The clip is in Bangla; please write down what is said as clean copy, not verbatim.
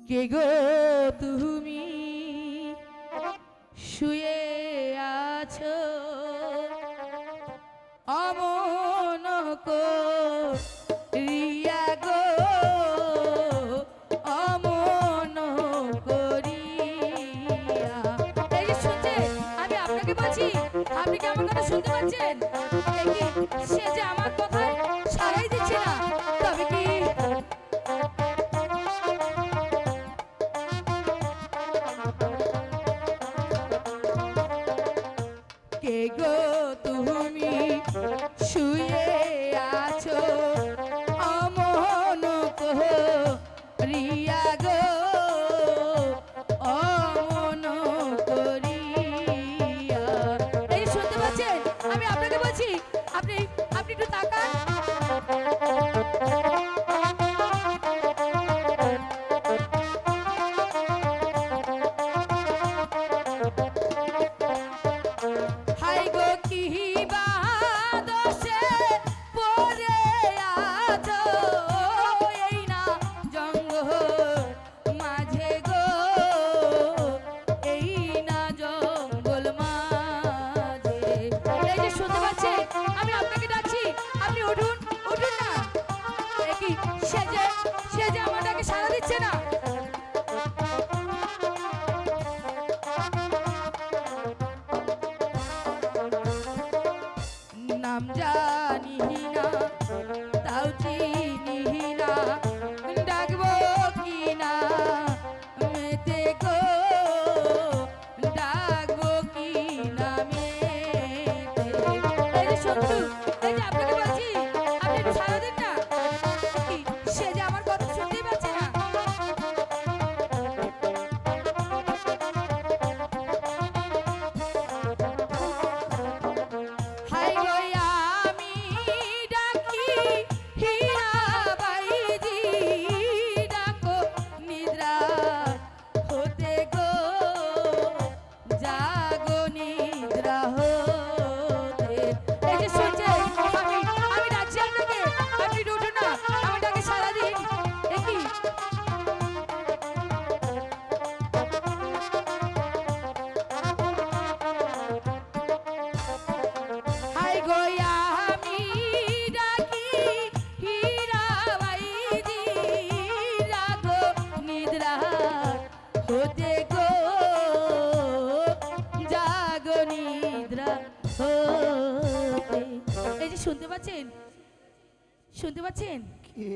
কে গো তুমি শুয়ে আছো অমন করিয়া গো অমন করিয়া। এই যে শুনছেন, আমি আপনাকে বলছি, আপনি কি আমার কথা শুনতে পাচ্ছেন? এই কি সে যে আমার কথায় সাড়াই দিচ্ছে না, তবে কি কে গো তুমি শুয়ে আছো অমন করিয়া গো অমন করিয়া। এই শুনতে পাচ্ছেন, আমি আপনাকে বলছি, আপনি আপনি একটু তাকান। হাই গো কি বা দোষে পড়ে আছো এই না জঙ্গল মাঝে গো এই না জঙ্গল মাঝে। এই যে শুনতে পাচ্ছেন, আমি আপনাকে ডাকছি, আপনি উঠুন উঠুন না। এ কি সে যে আমার ডাকে সাড়া দিচ্ছে না। নাম জানি না তাও চিনি না, ডাকবো কি না মেতে গো ডাকবো কি না মেতে। এই যে শত্রু, এই যে আপনাকে বলছি, আপনি একটু সারা দিন না। কি সে যে আমার কথা শুনতেই পাচ্ছে না। হাই গো আমি ডাকি হীরাবাইজি, ডাকো নিদ্রা হতে গো জাগো নিদ্রা হতে। এই যে শুনছেন, আমি ডাকছি আপনাকে, আপনি একটু উঠুন না, আমি ডাকে সারা দিন। এ কি হাই গো আমি ডাকি হীরাবাইজি, রাগো নিদ্রা হতে গো জাগো নিদ্রা হতে। এই যে শুনতে পাচ্ছেন, শুনতে পাচ্ছেন? কে